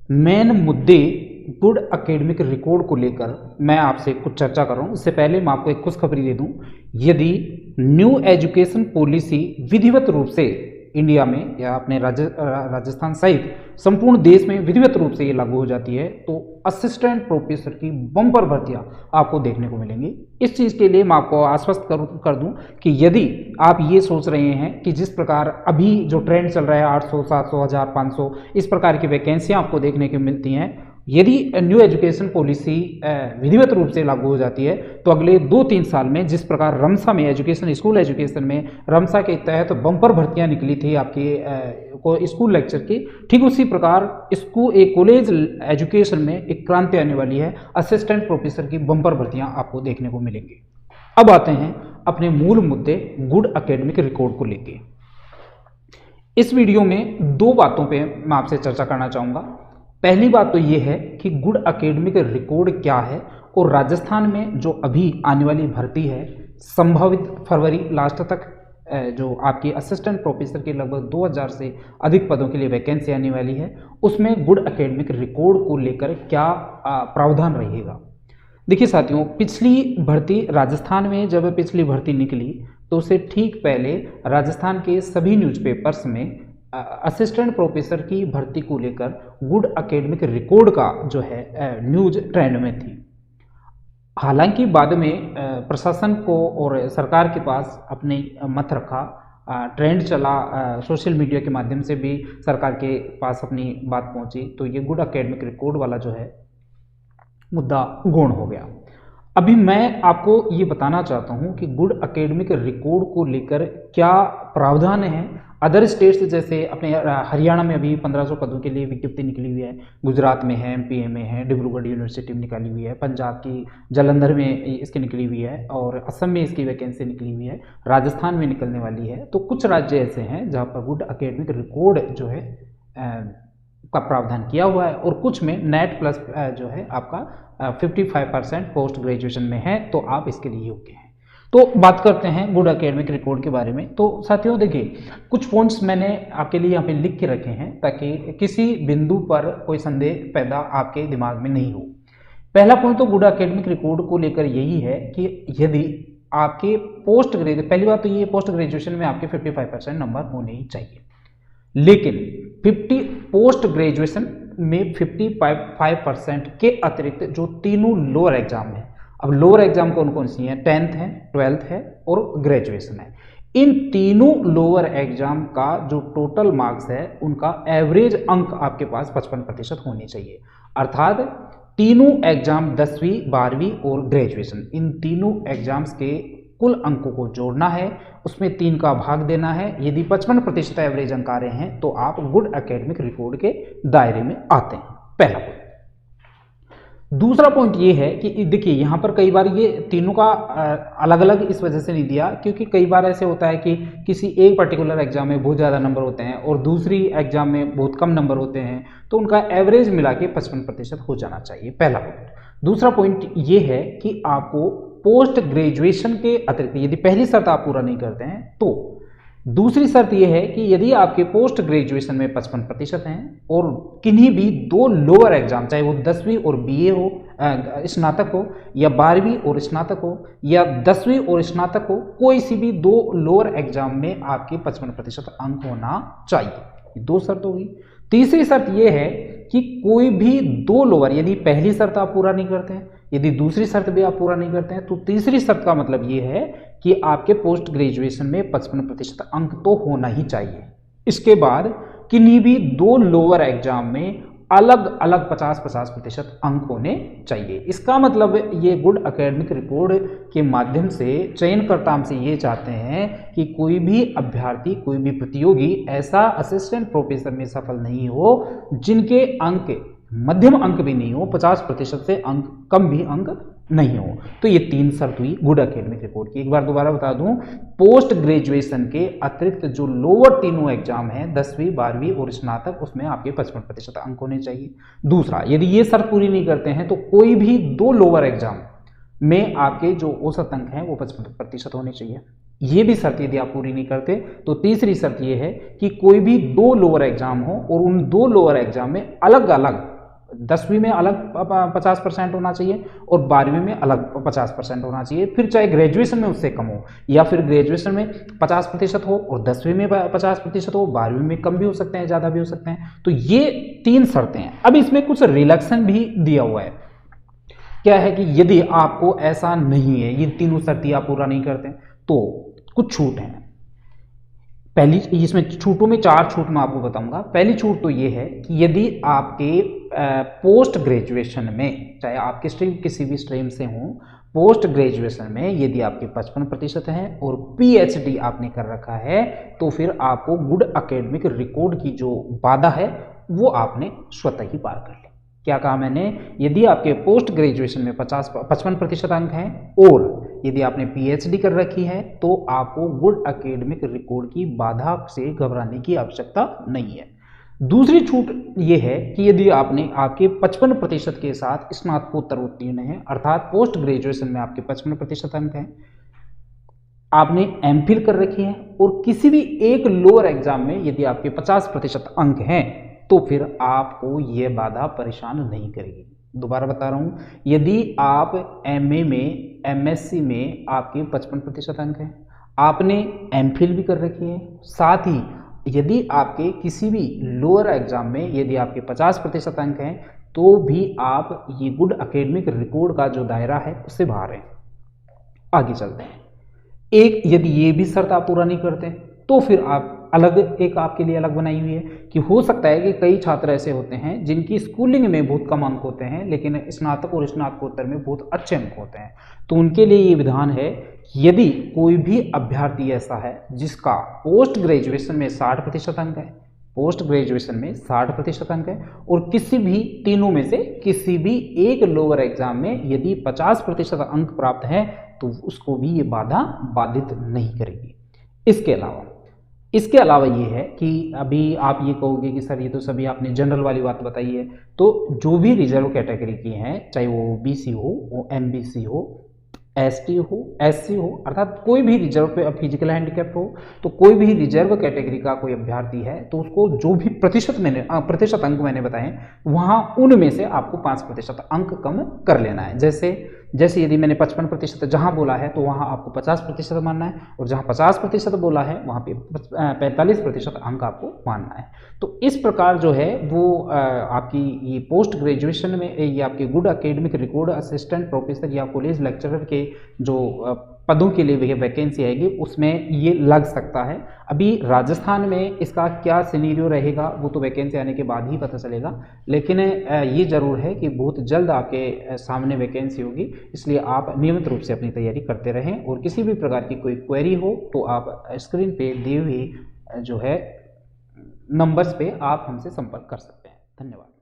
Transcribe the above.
Main मुद्दे good academic record को लेकर मैं आपसे कुछ चर्चा कर रहा हूँ। इससे पहले मैं आपको एक खुशखबरी दे दूँ। यदि न्यू एजुकेशन पॉलिसी विधिवत रूप से इंडिया में या अपने राजस्थान सहित संपूर्ण देश में विधिवत रूप से ये लागू हो जाती है तो असिस्टेंट प्रोफेसर की बम्पर भर्तियां आपको देखने को मिलेंगी। इस चीज़ के लिए मैं आपको आश्वस्त कर दूं कि यदि आप ये सोच रहे हैं कि जिस प्रकार अभी जो ट्रेंड चल रहा है 800, 700, 1000, 500 इस प्रकार की वैकेंसियां आपको देखने को मिलती हैं, यदि न्यू एजुकेशन पॉलिसी विधिवत रूप से लागू हो जाती है तो अगले 2-3 साल में जिस प्रकार रमसा में एजुकेशन स्कूल एजुकेशन में रमसा के तहत तो बम्पर भर्तियां निकली थी आपकी स्कूल लेक्चर की, ठीक उसी प्रकार एक कॉलेज एजुकेशन में एक क्रांति आने वाली है। असिस्टेंट प्रोफेसर की बम्पर भर्तियां आपको देखने को मिलेंगी। अब आते हैं अपने मूल मुद्दे गुड एकेडमिक रिकॉर्ड को लेके। इस वीडियो में 2 बातों पे मैं आपसे चर्चा करना चाहूँगा। पहली बात तो ये है कि गुड एकेडमिक रिकॉर्ड क्या है और राजस्थान में जो अभी आने वाली भर्ती है संभावित फरवरी लास्ट तक जो आपकी असिस्टेंट प्रोफेसर की लगभग 2000 से अधिक पदों के लिए वैकेंसी आने वाली है, उसमें गुड एकेडमिक रिकॉर्ड को लेकर क्या प्रावधान रहेगा। देखिए साथियों, पिछली भर्ती राजस्थान में जब पिछली भर्ती निकली तो उससे ठीक पहले राजस्थान के सभी न्यूज़पेपर्स में असिस्टेंट प्रोफेसर की भर्ती को लेकर गुड एकेडमिक रिकॉर्ड का जो है न्यूज ट्रेंड में थी। हालांकि बाद में प्रशासन को और सरकार के पास अपने मत रखा, ट्रेंड चला, सोशल मीडिया के माध्यम से भी सरकार के पास अपनी बात पहुंची, तो ये गुड एकेडमिक रिकॉर्ड वाला जो है मुद्दा गौण हो गया। अभी मैं आपको ये बताना चाहता हूँ कि गुड एकेडमिक रिकॉर्ड को लेकर क्या प्रावधान है। अदर स्टेट्स जैसे अपने हरियाणा में अभी 1500 पदों के लिए विज्ञप्ति निकली हुई है, गुजरात में है, एमपी में है, डिब्रूगढ़ यूनिवर्सिटी में निकाली हुई है, पंजाब की जालंधर में इसकी निकली हुई है और असम में इसकी वैकेंसी निकली हुई है, राजस्थान में निकलने वाली है। तो कुछ राज्य ऐसे हैं जहाँ पर गुड एकेडमिक रिकॉर्ड जो है का प्रावधान किया हुआ है और कुछ में नेट प्लस जो है आपका 55% पोस्ट ग्रेजुएशन में है, तो आप इसके लिए योग्य हैं। तो बात करते हैं गुड एकेडमिक रिकॉर्ड के बारे में। तो साथियों देखिए, कुछ पॉइंट्स मैंने आपके लिए यहाँ पे लिख के रखे हैं ताकि किसी बिंदु पर कोई संदेह पैदा आपके दिमाग में नहीं हो। पहला पॉइंट तो गुड एकेडमिक रिकॉर्ड को लेकर यही है कि यदि आपके पहली बात तो ये पोस्ट ग्रेजुएशन में आपके 55% नंबर होने ही चाहिए, लेकिन 50 पोस्ट ग्रेजुएशन में 55% के अतिरिक्त जो तीनों लोअर एग्जाम है, अब लोअर एग्जाम कौन कौन सी हैं, 10th है, 12th है और ग्रेजुएशन है, इन तीनों लोअर एग्जाम का जो टोटल मार्क्स है उनका एवरेज अंक आपके पास 55% होने चाहिए। अर्थात तीनों एग्जाम 10वीं, 12वीं और ग्रेजुएशन, इन तीनों एग्जाम्स के कुल अंकों को जोड़ना है, उसमें 3 का भाग देना है। यदि 55% एवरेज अंक आ रहे हैं तो आप गुड एकेडमिक रिकॉर्ड के दायरे में आते हैं। पहला पॉइंट। दूसरा पॉइंट ये है कि देखिए यहाँ पर कई बार ये तीनों का अलग अलग इस वजह से नहीं दिया क्योंकि कई बार ऐसे होता है कि किसी एक पर्टिकुलर एग्जाम में बहुत ज़्यादा नंबर होते हैं और दूसरी एग्जाम में बहुत कम नंबर होते हैं, तो उनका एवरेज मिला के 55% हो जाना चाहिए। पहला पॉइंट। दूसरा पॉइंट ये है कि आपको पोस्ट ग्रेजुएशन के अतिरिक्त यदि पहली शर्त आप पूरा नहीं करते हैं तो दूसरी शर्त यह है कि यदि आपके पोस्ट ग्रेजुएशन में 55% हैं और किन्हीं भी 2 लोअर एग्जाम, चाहे वो 10वीं और बीए हो, स्नातक हो, या 12वीं और स्नातक हो, या 10वीं और स्नातक हो, कोई सी भी 2 लोअर एग्जाम में आपके 55% अंक होना चाहिए। 2 शर्त होगी। तीसरी शर्त यह है कि कोई भी 2 लोअर, यदि पहली शर्त आप पूरा नहीं करते हैं, यदि दूसरी शर्त भी आप पूरा नहीं करते हैं, तो तीसरी शर्त का मतलब ये है कि आपके पोस्ट ग्रेजुएशन में 55% अंक तो होना ही चाहिए। इसके बाद किन्हीं भी 2 लोअर एग्जाम में अलग अलग 50-50% अंक होने चाहिए। इसका मतलब ये गुड एकेडमिक रिकॉर्ड के माध्यम से चयनकर्ता हमसे ये चाहते हैं कि कोई भी अभ्यर्थी, कोई भी प्रतियोगी ऐसा असिस्टेंट प्रोफेसर में सफल नहीं हो जिनके अंक मध्यम अंक भी नहीं हो, 50% से अंक कम भी अंक नहीं हो। तो ये 3 शर्त हुई गुड एकेडमिक रिकॉर्ड की। एक बार दोबारा बता दूं, पोस्ट ग्रेजुएशन के अतिरिक्त जो लोअर तीनों एग्जाम हैं 10वीं, 12वीं और स्नातक, उसमें आपके 55% अंक होने चाहिए। दूसरा, यदि ये शर्त पूरी नहीं करते हैं तो कोई भी 2 लोअर एग्जाम में आपके जो औसत अंक हैं वो 55% होने चाहिए। ये भी शर्त यदि आप पूरी नहीं करते तो तीसरी शर्त ये है कि कोई भी 2 लोअर एग्जाम हो और उन 2 लोअर एग्जाम में अलग अलग 10वीं में अलग 50% होना चाहिए और 12वीं में अलग 50% होना चाहिए। फिर चाहे ग्रेजुएशन में उससे कम हो, या फिर ग्रेजुएशन में 50% हो और 10वीं में 50% हो, 12वीं में कम भी हो सकते हैं, ज़्यादा भी हो सकते हैं। तो ये 3 शर्तें हैं। अब इसमें कुछ रिलैक्सन भी दिया हुआ है। क्या है कि यदि आपको ऐसा नहीं है, ये तीनों शर्तें आप पूरा नहीं करते तो कुछ छूट है। पहली, इसमें छूटों में 4 छूट मैं आपको बताऊंगा। पहली छूट तो ये है कि यदि आपके पोस्ट ग्रेजुएशन में, चाहे आपकी स्ट्रीम किसी भी स्ट्रीम से हो, पोस्ट ग्रेजुएशन में यदि आपके 55% है और पीएचडी आपने कर रखा है, तो फिर आपको गुड एकेडमिक रिकॉर्ड की जो बाधा है वो आपने स्वतः ही पार कर ली। क्या कहा मैंने? यदि आपके पोस्ट ग्रेजुएशन में 55% अंक हैं और यदि आपने पीएचडी कर रखी है, तो आपको गुड एकेडमिक रिकॉर्ड की बाधा से घबराने की आवश्यकता नहीं है। दूसरी छूट ये है कि यदि आपने आपके 55% के साथ स्नातकोत्तर उत्तीर्ण है, अर्थात पोस्ट ग्रेजुएशन में आपके 55% अंक हैं, आपने एमफिल कर रखी है और किसी भी एक लोअर एग्जाम में यदि आपके 50% अंक हैं, तो फिर आपको ये बाधा परेशान नहीं करेगी। दोबारा बता रहा हूँ, यदि आप एमए में, एमएससी में आपके 55% अंक हैं, आपने एमफिल भी कर रखी है, साथ ही यदि आपके किसी भी लोअर एग्जाम में यदि आपके 50% अंक हैं, तो भी आप ये गुड एकेडमिक रिकॉर्ड का जो दायरा है उससे बाहर हैं। आगे चलते हैं। एक, यदि ये भी शर्त आप पूरा नहीं करते तो फिर आप अलग, एक आपके लिए अलग बनाई हुई है कि हो सकता है कि कई छात्र ऐसे होते हैं जिनकी स्कूलिंग में बहुत कम अंक होते हैं लेकिन स्नातक और स्नातकोत्तर में बहुत अच्छे अंक होते हैं। तो उनके लिए ये विधान है, यदि कोई भी अभ्यर्थी ऐसा है जिसका पोस्ट ग्रेजुएशन में 60% अंक है, पोस्ट ग्रेजुएशन में 60% अंक है और किसी भी तीनों में से किसी भी एक लोअर एग्जाम में यदि 50% अंक प्राप्त है, तो उसको भी ये बाधा बाधित नहीं करेगी। इसके अलावा ये है कि अभी आप ये कहोगे कि सर ये तो सभी आपने जनरल वाली बात बताई है, तो जो भी रिजर्व कैटेगरी की हैं, चाहे वो ओबीसी हो, वो एमबीसी हो, एसटी हो, एससी हो, अर्थात कोई भी रिजर्व पे फिजिकल हैंडीकैप हो, तो कोई भी रिजर्व कैटेगरी का कोई अभ्यर्थी है तो उसको जो भी प्रतिशत अंक मैंने बताए, वहाँ उनमें से आपको 5% अंक कम कर लेना है। जैसे यदि मैंने 55% जहाँ बोला है तो वहाँ आपको 50% मानना है और जहाँ 50% बोला है वहाँ पे 45% अंक आपको मानना है। तो इस प्रकार जो है वो आपकी ये पोस्ट ग्रेजुएशन में ये आपके good academic record assistant professor या कॉलेज लेक्चरर के जो पदों के लिए वैकेंसी आएगी उसमें ये लग सकता है। अभी राजस्थान में इसका क्या सिनेरियो रहेगा वो तो वैकेंसी आने के बाद ही पता चलेगा, लेकिन ये ज़रूर है कि बहुत जल्द आपके सामने वैकेंसी होगी, इसलिए आप नियमित रूप से अपनी तैयारी करते रहें और किसी भी प्रकार की कोई क्वेरी हो तो आप स्क्रीन पे दिए हुए जो है नंबर्स पे आप हमसे संपर्क कर सकते हैं। धन्यवाद।